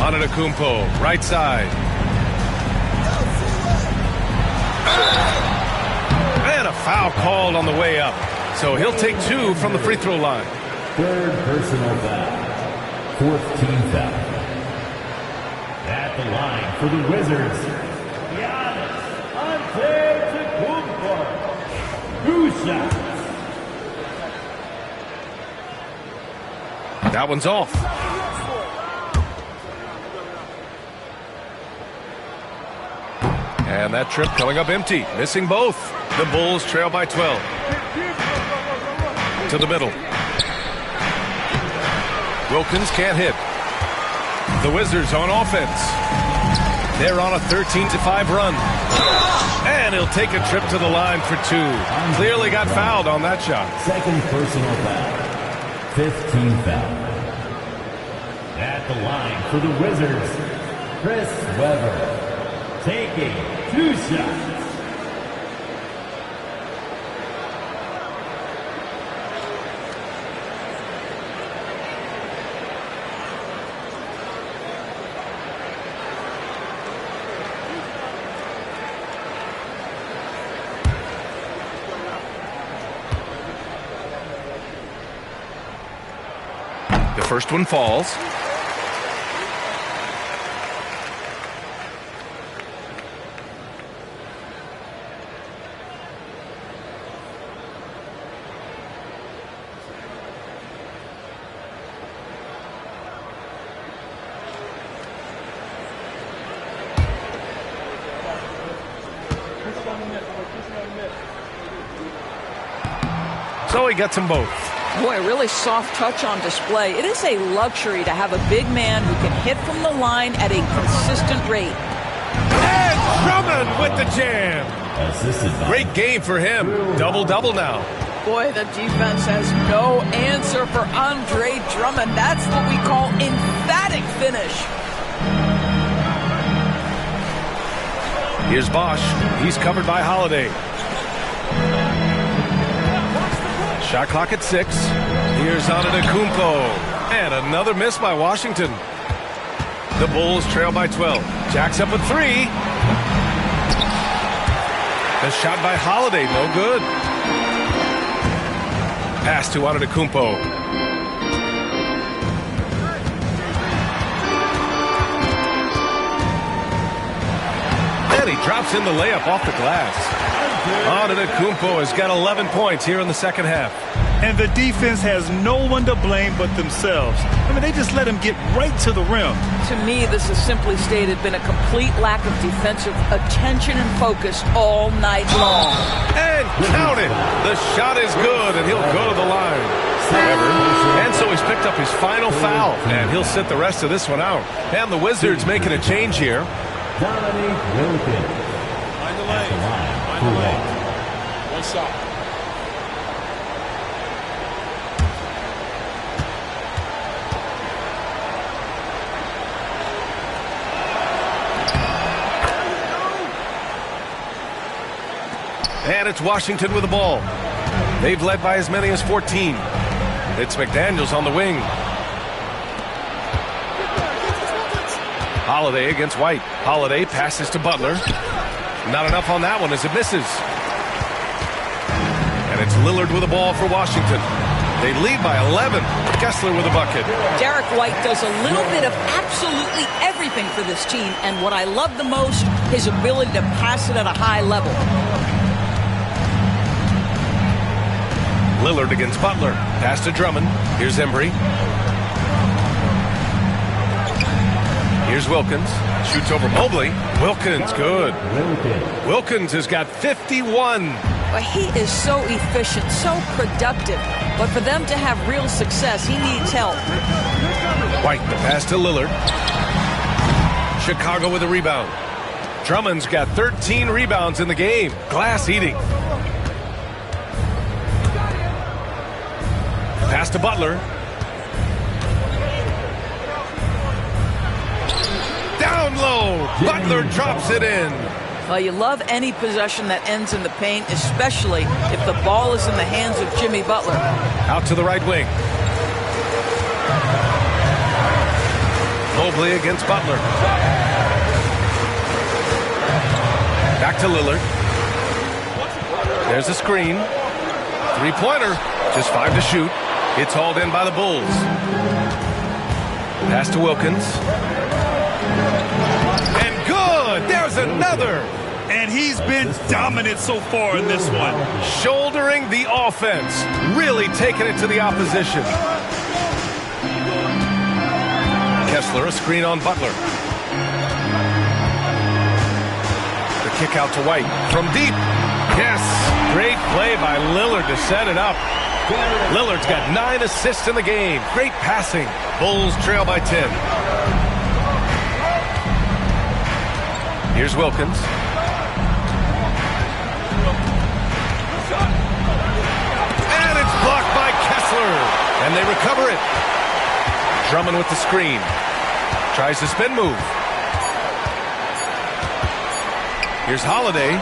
S1: Antetokounmpo, right side. And a foul called on the way up. So he'll take 2 from the free throw line.
S6: Third personal foul. fourth team foul. At the line for the Wizards, Giannis Antetokounmpo. 2 shots.
S1: That one's off. And that trip coming up empty, missing both. The Bulls trail by 12. To the middle. Wilkins can't hit. The Wizards on offense. They're on a 13-5 run. And he'll take a trip to the line for 2. Clearly got fouled on that shot.
S6: Second personal foul. 15 foul. At the line for the Wizards, Chris Webber. Taking 2 shots.
S1: The first one falls. So he gets them both.
S4: Boy, really soft touch on display. It is a luxury to have a big man who can hit from the line at a consistent rate.
S1: And Drummond with the jam.
S6: Assisted by
S1: Great game for him. Double-double now.
S4: Boy, the defense has no answer for Andre Drummond. That's what we call emphatic finish.
S1: Here's Bosch. He's covered by Holiday. Shot clock at 6. Here's Antetokounmpo. And another miss by Washington. The Bulls trail by 12. Jacks up with 3. The shot by Holiday, no good. Pass to Antetokounmpo. And he drops in the layup off the glass. Antetokounmpo has got 11 points here in the second half.
S2: And the defense has no one to blame but themselves. I mean, they just let him get right to the rim.
S4: To me, this is simply stated been a complete lack of defensive attention and focus all night long.
S1: And count it. The shot is good, and he'll go to the line. However, and so he's picked up his final foul, and he'll sit the rest of this one out. And the Wizards making a change here.
S6: Wilkins.
S7: Find the lane. Find the lane. One shot.
S1: And it's Washington with the ball. They've led by as many as 14. It's McDaniels on the wing. Holiday against White. Holiday passes to Butler. Not enough on that one as it misses. And it's Lillard with the ball for Washington. They lead by 11. Kessler with a bucket.
S4: Derek White does a little bit of absolutely everything for this team, and what I love the most, his ability to pass it at a high level.
S1: Lillard against Butler. Pass to Drummond. Here's Embry. Here's Wilkins. Shoots over Mobley. Wilkins, good. Wilkins has got 51.
S4: But he is so efficient, so productive. But for them to have real success, he needs help.
S1: White, the pass to Lillard. Chicago with a rebound. Drummond's got 13 rebounds in the game. Glass eating. Pass to Butler. Down low. Butler drops it in.
S4: Well, you love any possession that ends in the paint, especially if the ball is in the hands of Jimmy Butler.
S1: Out to the right wing. Mobley against Butler. Back to Lillard. There's a screen. Three-pointer. Just 5 to shoot. It's hauled in by the Bulls. Pass to Wilkins. And good! There's another!
S2: And he's been dominant so far in this one.
S1: Shouldering the offense. Really taking it to the opposition. Kessler, a screen on Butler. The kick out to White. From deep. Yes! Great play by Lillard to set it up. Lillard's got 9 assists in the game. Great passing. Bulls trail by 10. Here's Wilkins. And it's blocked by Kessler. And they recover it. Drummond with the screen. Tries the spin move. Here's Holiday.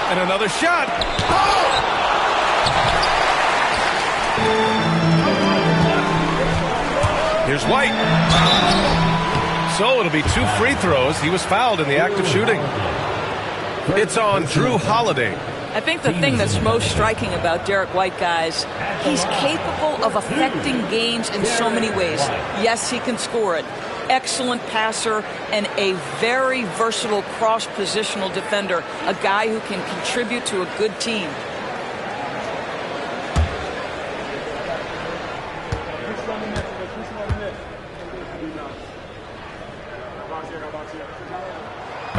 S1: And another shot. Here's White. So it'll be 2 free throws. He was fouled in the act of shooting. It's on Drew Holiday.
S4: I think the thing that's most striking about Derek White, guys, he's capable of affecting games in so many ways. Yes, he can score it. Excellent passer and a very versatile cross-positional defender, a guy who can contribute to a good team.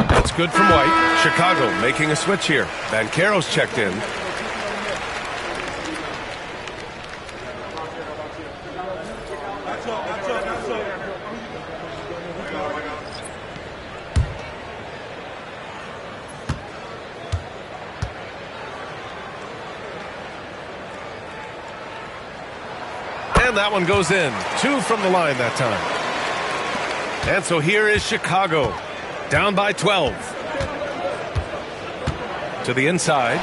S1: That's good from White. Chicago making a switch here. Banchero's checked in. And that one goes in. 2 from the line that time. And so here is Chicago. Down by 12. To the inside.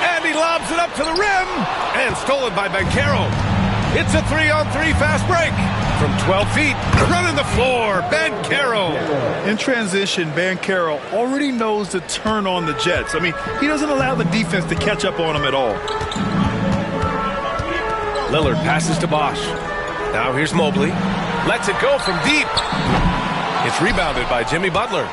S1: And he lobs it up to the rim. And stolen by Banchero. It's a 3-on-3 fast break. From 12 feet. Running the floor. Banchero.
S2: In transition, Banchero already knows to turn on the Jets. I mean, he doesn't allow the defense to catch up on him at all.
S1: Lillard passes to Bosch. Now here's Mobley. Lets it go from deep. It's rebounded by Jimmy Butler.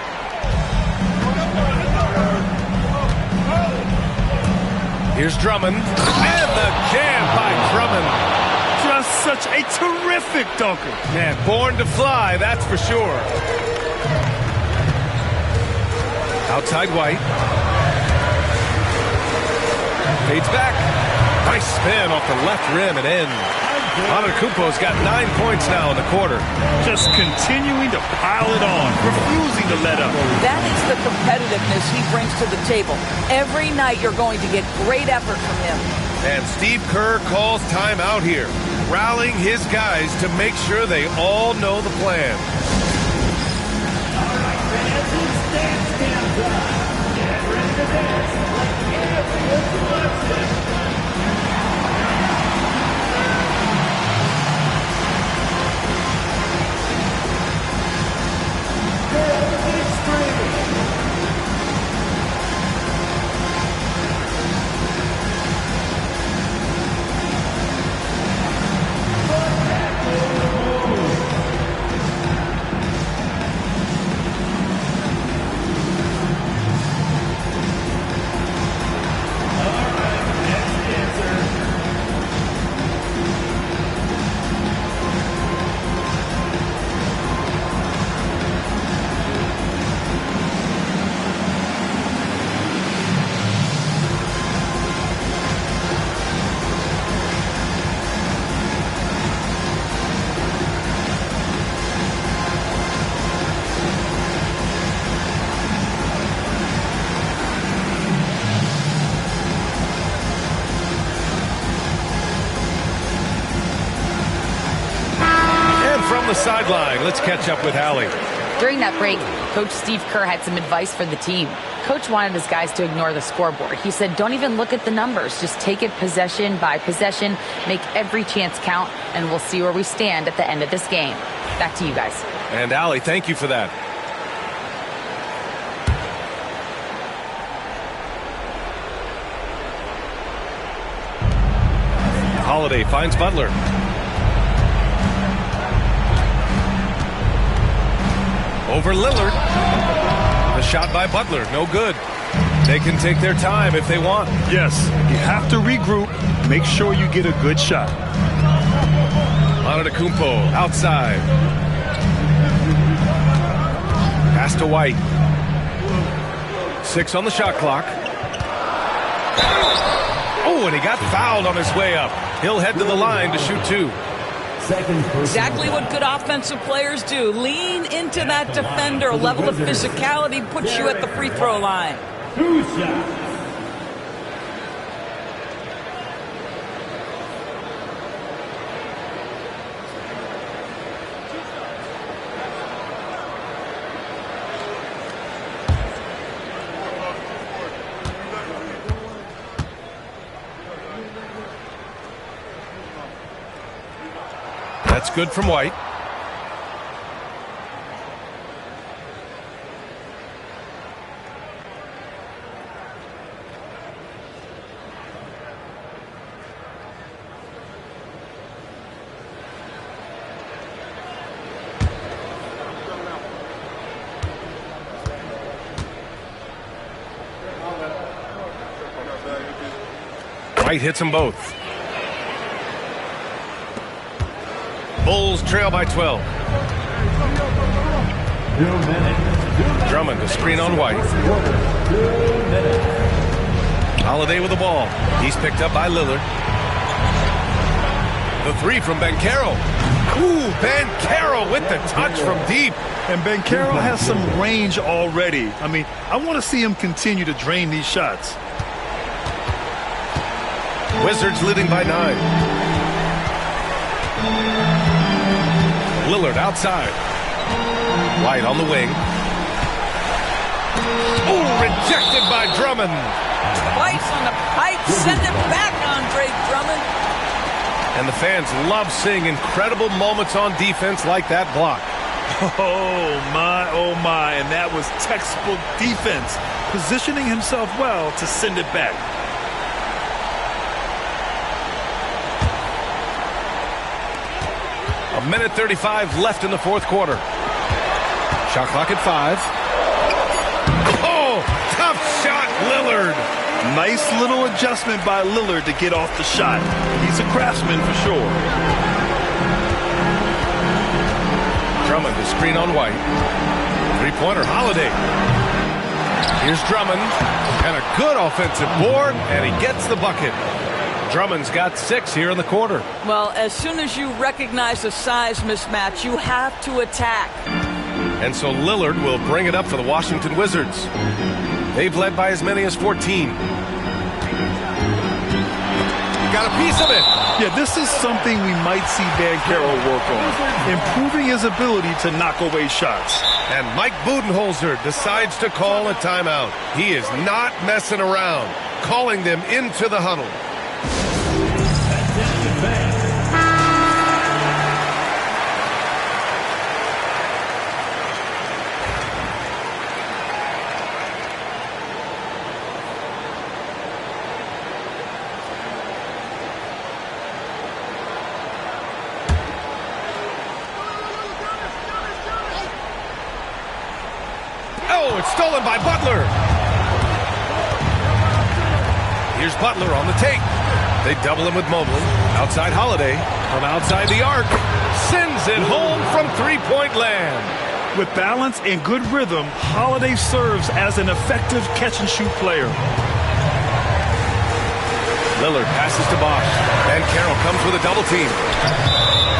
S1: Here's Drummond. And the jam by Drummond.
S2: Just such a terrific dunker.
S1: Man, born to fly, that's for sure. Outside White. Fades back. Nice spin off the left rim and in. Antetokounmpo's got 9 points now in the quarter.
S2: Just continuing to pile it on, refusing to let up.
S4: That is the competitiveness he brings to the table. Every night you're going to get great effort from him.
S1: And Steve Kerr calls timeout here, rallying his guys to make sure they all know the plan. From the sideline, let's catch up with Allie.
S5: During that break, Coach Steve Kerr had some advice for the team. Coach wanted his guys to ignore the scoreboard. He said, don't even look at the numbers. Just take it possession by possession, make every chance count, and we'll see where we stand at the end of this game. Back to you guys.
S1: And Allie, thank you for that. Holiday finds Butler. Over Lillard. The shot by Butler, no good. They can take their time if they want.
S2: Yes, you have to regroup. Make sure you get a good shot.
S1: Antetokounmpo outside. Pass to White. 6 on the shot clock. Oh, and he got fouled on his way up. He'll head to the line to shoot 2.
S4: Exactly what good offensive players do. Lean into that defender. A level of physicality puts you at the free throw line.
S6: 2 shots.
S1: That's good from White. White hits them both. Bulls trail by 12. Drummond to screen on White. Holiday with the ball. He's picked up by Lillard. The 3 from Banchero. Ooh, Banchero with the touch from deep.
S2: And Banchero has some range already. I mean, I want to see him continue to drain these shots.
S1: Wizards leading by 9. Lillard outside. White on the wing. Oh, rejected by Drummond.
S4: Twice on the pipe. Send it back, Andre Drummond.
S1: And the fans love seeing incredible moments on defense like that block.
S2: Oh, my. And that was textbook defense. Positioning himself well to send it back.
S1: A minute 35 left in the fourth quarter. Shot clock at 5. Oh, tough shot, Lillard.
S2: Nice little adjustment by Lillard to get off the shot. He's a craftsman for sure.
S1: Drummond to screen on White. Three-pointer, Holiday. Here's Drummond. And a good offensive board, and he gets the bucket. Drummond's got 6 here in the quarter.
S4: Well, as soon as you recognize a size mismatch, you have to attack.
S1: And so Lillard will bring it up for the Washington Wizards. They've led by as many as 14. Got a piece of it.
S2: Yeah, this is something we might see Banchero work on. Improving his ability to knock away shots.
S1: And Mike Budenholzer decides to call a timeout. He is not messing around, calling them into the huddle. Oh, it's stolen by Butler. Here's Butler on the take. They double him with Mobley. Outside Holiday. From outside the arc. Sends it home from three-point land.
S2: With balance and good rhythm, Holiday serves as an effective catch-and-shoot player.
S1: Lillard passes to Bosch. And Carroll comes with a double team.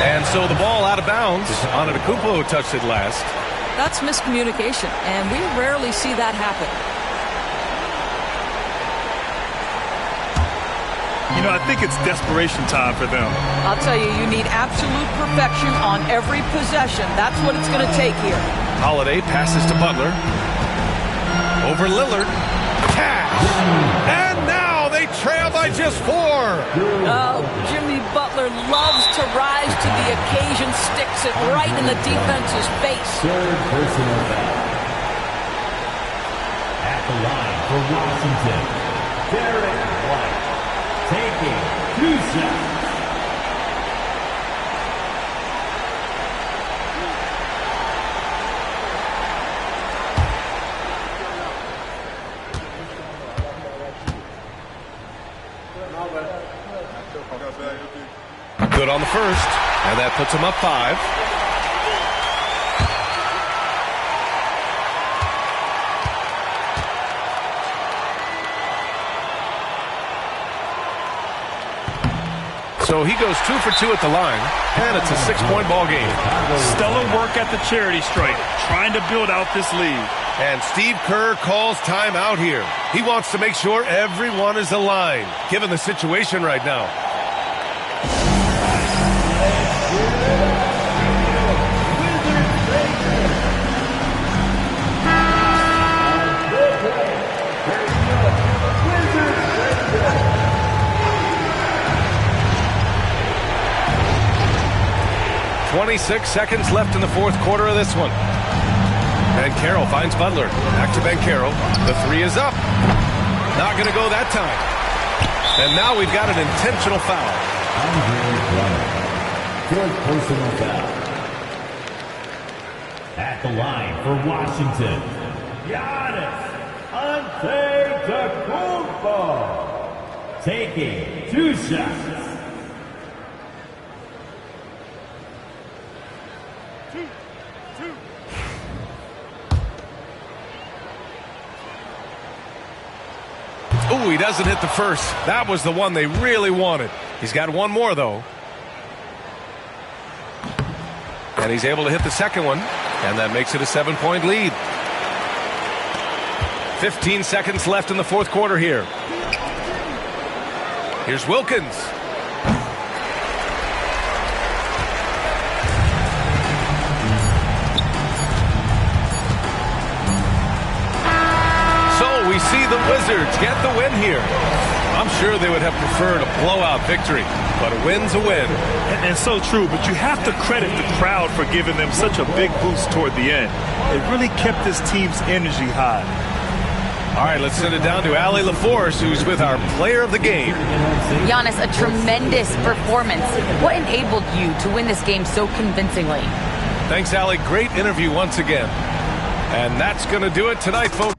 S1: And so the ball out of bounds. Antetokounmpo touched it last.
S4: That's miscommunication, and we rarely see that happen.
S2: You know, I think it's desperation time for them.
S4: I'll tell you, you need absolute perfection on every possession. That's what it's going to take here.
S1: Holiday passes to Butler. Over Lillard. Cash. And now they trail by just 4.
S4: Oh, Jimmy Butler loves to rise to the occasion, sticks it right in the defense's face.
S6: Third personal foul. At the line for Washington, Derek White, taking 2 shots.
S1: Good on the first, and that puts him up 5. So he goes 2 for 2 at the line, and it's a 6-point ball game.
S2: Stellar work at the charity stripe, trying to build out this lead.
S1: And Steve Kerr calls timeout here. He wants to make sure everyone is aligned, given the situation right now. .26 seconds left in the fourth quarter of this one. Banchero finds Butler. Back to Banchero. The 3 is up. Not going to go that time. And now we've got an intentional foul.
S6: Fourth personal foul. At the line for Washington, Giannis Antetokounmpo, taking 2 shots.
S1: Ooh, he doesn't hit the first. That was the one they really wanted. He's got one more, though. And he's able to hit the second one, and that makes it a 7-point lead. 15 seconds left in the fourth quarter here. Here's Wilkins. We see the Wizards get the win here. I'm sure they would have preferred a blowout victory, but a win's a win.
S2: And so true, but you have to credit the crowd for giving them such a big boost toward the end. It really kept this team's energy high.
S1: All right, let's send it down to Allie LaForce, who's with our player of the game.
S5: Giannis, a tremendous performance. What enabled you to win this game so convincingly?
S1: Thanks, Allie. Great interview once again. And that's going to do it tonight, folks.